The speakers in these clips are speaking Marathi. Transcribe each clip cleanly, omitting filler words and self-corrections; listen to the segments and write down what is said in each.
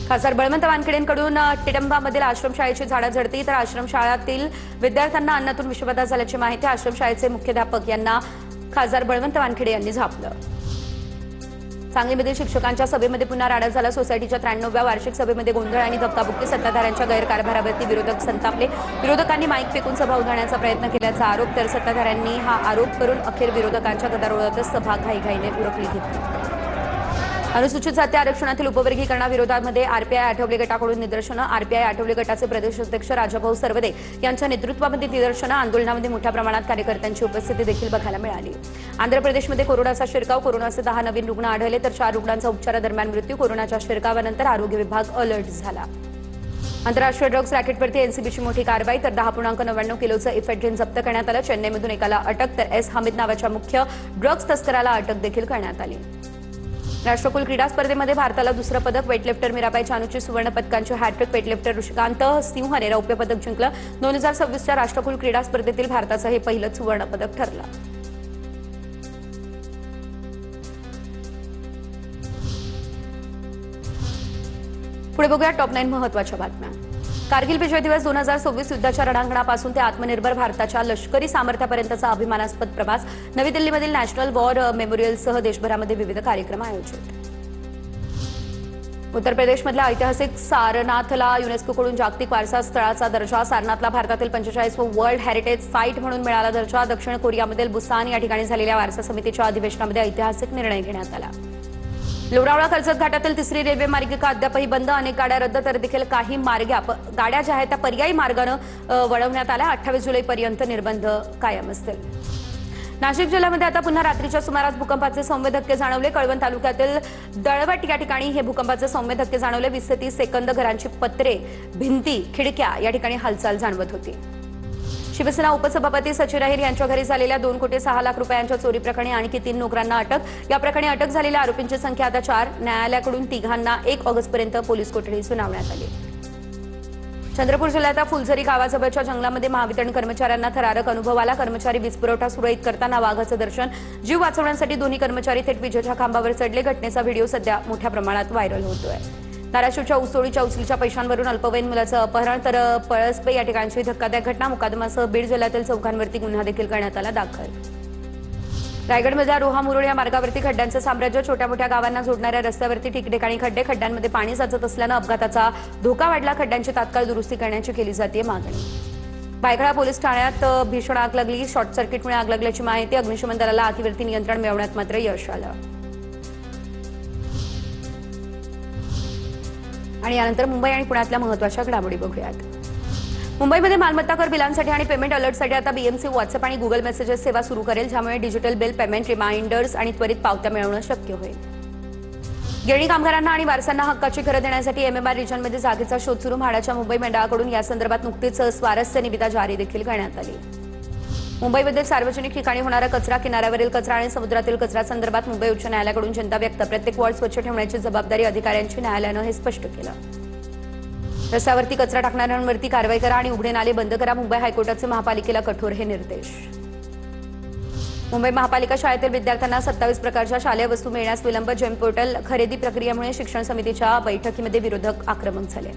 खासदार बळवंत वानखेडेंकडून टिटंबामधील आश्रमशाळेची झाडाझडती तर आश्रमशाळेतील विद्यार्थ्यांना अन्नातून विषबाधा झाल्याची माहिती आश्रमशाळेचे मुख्याध्यापक यांना खासदार बळवंत वानखेडे यांनी झापलं। सांगलीमधील शिक्षकांच्या सभेमध्ये पुन्हा राडा झाला। सोसायटीच्या 93व्या वार्षिक सभेमध्ये गोंधळ आणि धक्काबुक्की। सत्ताधाऱ्यांच्या गैरकारभारावरती विरोधक संतापले। विरोधकांनी माईक फेकून सभा उधळण्याचा प्रयत्न केल्याचा आरोप तर सत्ताधाऱ्यांनी हा आरोप करून अखेर विरोधकांच्या गदारोळातच सभा घाईघाईने उरकली घेतली। अनुसूचित जाती आरक्षणातील उपवर्गीकरणाविरोधामध्ये आरपीआय आठवले गटाकडून निदर्शनं। आरपीआय आठवले गटाचे प्रदेश अध्यक्ष राजाभाऊ सरवदे यांच्या नेतृत्वामध्ये निदर्शनं। आंदोलनामध्ये मोठ्या प्रमाणात कार्यकर्त्यांची उपस्थिती देखील बघायला मिळाली। आंध्र प्रदेशमध्ये कोरोनाचा शिरकाव। कोरोनाचे 10 नवीन रुग्ण आढळले तर 4 रुग्णांचा उपचारादरम्यान मृत्यू। कोरोनाच्या शिरकावानंतर आरोग्य विभाग अलर्ट झाला। आंतरराष्ट्रीय ड्रग्ज रॅकेटवरती एनसीबीची मोठी कारवाई तर 10.99 किलोचं इफेड्रिन जप्त करण्यात आलं। चेन्नईमधून एकाला अटक तर एस हामिद नावाच्या मुख्य ड्रग्ज तस्कराला अटक देखील करण्यात आली। राष्ट्रकुल क्रीडा स्पर्धेमध्ये भारताला दुसरं पदक। वेटलिफ्टर मीराबाई चानूची सुवर्ण पदकांची हॅट्रिक। वेटलिफ्टर ऋषिकांत सिंहने रौप्य पदक जिंकलं। 2026च्या राष्ट्रकुल क्रीडा स्पर्धेतील भारताचं हे पहिलंच सुवर्ण पदक ठरलं। पुढे बघूया टॉप 9 महत्त्वाच्या बातम्या। कारगिल विजय दिवस 2026 युद्धाच्या रणांगणापासून ते आत्मनिर्भर भारताच्या लष्करी सामर्थ्यापर्यंतचा अभिमानास्पद प्रवास। नवी दिल्लीमधील नॅशनल वॉर मेमोरियलसह देशभरामध्ये विविध कार्यक्रम आयोजित। उत्तर प्रदेशमधल्या ऐतिहासिक सारनाथला युनेस्कोकडून जागतिक वारसा स्थळाचा दर्जा। सारनाथला भारतातील 45वं वर्ल्ड हेरिटेज साईट म्हणून मिळाला दर्जा। दक्षिण कोरियामधील बुसान या ठिकाणी झालेल्या वारसा समितीच्या अधिवेशनामध्ये ऐतिहासिक निर्णय घेण्यात आला। लोणावळा कर्जत घाटातील तिसरी रेल्वे मार्गिका अद्यापही बंद। अनेक गाड्या रद्द तर देखील काही गाड्या ज्या आहेत त्या पर्यायी मार्गानं वळवण्यात आल्या। 28 जुलैपर्यंत निर्बंध कायम असतील। नाशिक जिल्ह्यामध्ये आता पुन्हा रात्रीच्या सुमारास भूकंपाचे सौम्य धक्के जाणवले। कळवण तालुक्यातील दळवट या ठिकाणी हे भूकंपाचे सौम्य धक्के जाणवले। 20 ते 30 सेकंद घरांची पत्रे, भिंती, खिडक्या या ठिकाणी हालचाल जाणवत होती। शिवसेना उपसभापती सचिन अहिर यांच्या घरी झालेल्या 2,06 लाख रुपयांच्या चोरी प्रकरणी आणखी 3 नोकरांना अटक। या प्रकरणी अटक झालेल्या आरोपींची संख्या आता 4। न्यायालयाकडून तिघांना 1 ऑगस्टपर्यंत पोलीस कोठडी सुनावण्यात आली। चंद्रपूर जिल्ह्याच्या फुलझरी गावाजवळच्या जंगलामध्ये महावितरण कर्मचाऱ्यांना थरारक अनुभव आला। कर्मचारी वीज पुरवठा सुरळीत करताना वाघाचं दर्शन। जीव वाचवण्यासाठी दोन्ही कर्मचारी थेट विजेच्या खांबावर चढले। घटनेचा व्हिडिओ सध्या मोठ्या प्रमाणात व्हायरल होतोय। धाराशिवच्या ऊसतोडीच्या उचलीच्या पैशांवरून अल्पवयीन मुलाचं अपहरण तर पळसपे या ठिकाणची धक्कादायक घटना। मुकादमासह बीड जिल्ह्यातील चौघांवरती गुन्हा देखील करण्यात आला दाखल। रायगडमधल्या रोहा मुरुड या मार्गावरती खड्ड्यांचं साम्राज्य। छोट्या मोठ्या गावांना जोडणाऱ्या रस्त्यावरती ठिकठिकाणी खड्डे। खड्ड्यांमध्ये पाणी साचत असल्यानं अपघाताचा धोका वाढला। खड्ड्यांची तात्काळ दुरुस्ती करण्याची केली जाते मागणी। भायखळा पोलीस ठाण्यात भीषण आग लागली। शॉर्ट सर्किटमुळे आग लागल्याची माहिती। अग्निशमन दलाला आगीवरती नियंत्रण मिळवण्यात मात्र यश आलं। आणि यानंतर मुंबई आणि पुण्यातल्या महत्त्वाच्या घडामोडी बघूयात। मुंबईमध्ये मालमत्ता कर बिलांसाठी आणि पेमेंट अलर्टसाठी आता बीएमसी व्हॉट्सअप आणि गुगल मेसेजेस सेवा सुरू करेल, ज्यामुळे डिजिटल बिल पेमेंट, रिमाइंडर्स आणि त्वरित पावत्या मिळवणं शक्य होईल। गिरणी कामगारांना आणि वारसांना हक्काची घरं देण्यासाठी एमएमआर रिजनमध्ये जागेचा शोध सुरू। म्हाडाच्या मुंबई मंडळाकडून या संदर्भात नुकतीच स्वारस्य निविदा जारी देखील करण्यात आली। मुंबईमध्ये सार्वजनिक ठिकाणी होणारा कचरा, किनाऱ्यावरील कचरा आणि समुद्रातील कचरा संदर्भात मुंबई उच्च न्यायालयाकडून चिंता व्यक्त। प्रत्येक वॉर्ड स्वच्छ ठेवण्याची जबाबदारी अधिकाऱ्यांची, न्यायालयानं हे स्पष्ट केलं। रस्त्यावरती कचरा टाकणाऱ्यांवरती कारवाई करा आणि उघडे नाले बंद करा। मुंबई हायकोर्टाचे महापालिकेला कठोर हे निर्देश। मुंबई महापालिका शाळेतील विद्यार्थ्यांना 27 प्रकारच्या शालेय वस्तू मिळण्यास विलंब। जेम पोर्टल खरेदी प्रक्रियेमुळे शिक्षण समितीच्या बैठकीमध्ये विरोधक आक्रमक झाले।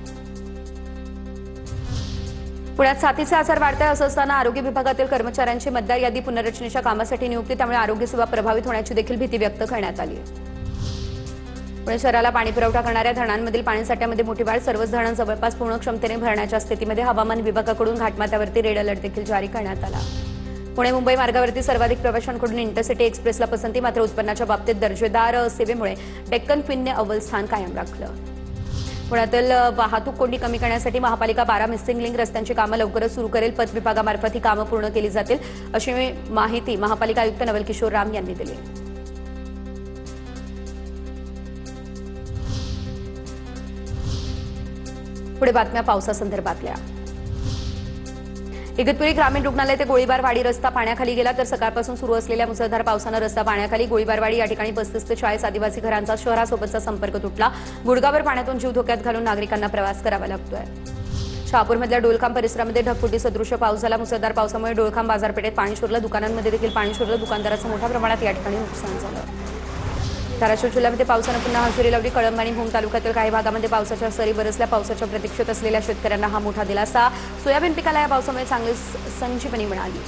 पुण्यात साथीचे आजार वाढत आहे असं असताना आरोग्य विभागातील कर्मचाऱ्यांची मतदार यादी पुनर्रचनेच्या कामासाठी नियुक्ती, त्यामुळे आरोग्य सेवा प्रभावित होण्याची देखील भीती व्यक्त करण्यात आली। पुणे शहराला पाणी पुरवठा करणाऱ्या धरणांमधील पाणीसाठ्यामध्ये मोठी वाढ। सर्वच धरण जवळपास पूर्ण क्षमतेने भरण्याच्या स्थितीमध्ये। हवामान विभागाकडून घाटमाथ्यावरती रेड अलर्ट देखील जारी करण्यात आला। पुणे मुंबई मार्गावरती सर्वाधिक प्रवाशांकडून इंटरसिटी एक्सप्रेसला पसंती, मात्र उत्पन्नाच्या बाबतीत दर्जेदार सेवेमुळे डेक्कन क्वीनने अव्वल स्थान कायम राखलं। पुण्यातील वाहतूक कोंडी कमी करण्यासाठी महापालिका 12 मिसिंग लिंक रस्त्यांची कामं लवकरच सुरू करेल। पथ विभागामार्फत ही कामं पूर्ण केली जातील, अशी माहिती महापालिका आयुक्त नवल किशोर राम यांनी दिली। पुढे बातम्या पावसासंदर्भातल्या। इगतपुरी ग्रामीण रुग्णालय ते गोळीबारवाडी रस्ता पाण्याखाली गेला तर सकाळपासून सुरू असलेल्या मुसळधार पावसानं रस्ता पाण्याखाली। गोळीबारवाडी या ठिकाणी 35 ते 40 आदिवासी घरांचा शहरासोबतचा संपर्क तुटला। गुडगावर पाण्यातून जीव धोक्यात घालून नागरिकांना प्रवास करावा लागतोय। शहापूरमधल्या डोलखांब परिसरामध्ये ढगफुटी सदृश्य पाऊस झाला। मुसळधार पावसामुळे डोलखांब बाजारपेठेत पाणी शिरलं। दुकानांमध्ये देखील पाणी शिरलं। दुकानदारांचं मोठ्या प्रमाणात या ठिकाणी नुकसान झालं। धाराशिव जिल्ह्यामध्ये पावसानं पुन्हा हजेरी लावली. कळंब आणि भूम तालुक्यातील काही भागामध्ये पावसाच्या सरी बरसल्या. पावसाच्या प्रतीक्षेत असलेल्या शेतकऱ्यांना हा मोठा दिलासा. सोयाबीन पिकाला या पावसामुळे चांगली संजीवनी मिळाली.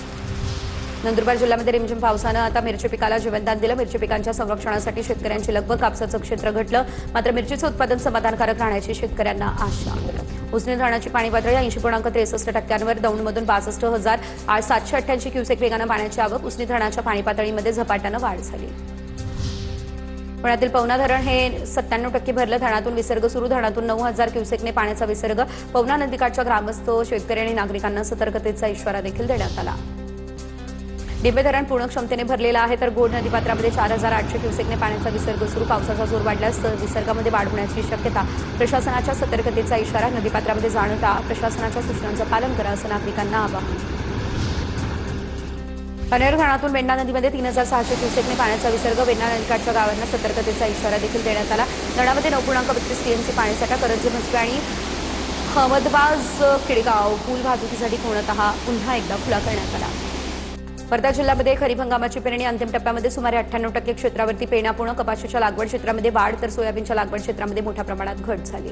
नंदुरबार जिल्ह्यामध्ये रिमझिम पावसानं आता मिरची पिकाला जीवनदान दिलं. मिरची पिकांच्या संरक्षणासाठी शेतकऱ्यांची लगबग. कापसाचं क्षेत्र घटलं, मात्र मिरचीचं उत्पादन समाधानकारक राहण्याची शेतकऱ्यांना आशा. उजनी धरणाची पाणी पातळी 80.63%, दौंडमधून 62,788 क्युसेक वेगानं पाण्याची आवक. उजनी धरणाच्या पाणी पातळीमध्ये झपाट्यानं वाढ झाली. पुण्यातील पवना धरण हे 97% भरलं. धरणातून विसर्ग सुरू. धरणातून 9,000 क्युसेकने पाण्याचा विसर्ग. पवना नदीकाठच्या ग्रामस्थ, शेतकरी आणि नागरिकांना सतर्कतेचा इशारा देखील देण्यात आला. डिंबे धरण पूर्ण क्षमतेने भरलेलं आहे, तर गोड नदीपात्रामध्ये 4,800 क्युसेकने पाण्याचा विसर्ग सुरू. पावसाचा जोर वाढल्यास विसर्गामध्ये वाढ होण्याची शक्यता. प्रशासनाच्या सतर्कतेचा इशारा. नदीपात्रामध्ये जाणं टाळा. प्रशासनाच्या सूचनांचं पालन करा, असं नागरिकांना आवाहन. कन्हेर धरणातून वेण्णा नदीमध्ये 3,600 क्युसेकने पाण्याचा विसर्ग. वेण्णा नदीकाठच्या गावांना सतर्कतेचा इशारा देखील देण्यात आला. धरणामध्ये 9.32 टीएमसी पाणीसाठा. करंजी म्हसपे आणि अहमदबाज किडगाव पूल वाहतुकीसाठी पूर्णतः पुन्हा एकदा खुला करण्यात आला. वर्धा जिल्ह्यामध्ये खरीप हंगामाची पेरणी अंतिम टप्प्यामध्ये. सुमारे 98% क्षेत्रावरती पेरण्या पूर्ण. कपाशीच्या लागवड क्षेत्रामध्ये वाढ, तर सोयाबीनच्या लागवड क्षेत्रामध्ये मोठ्या प्रमाणात घट झाली.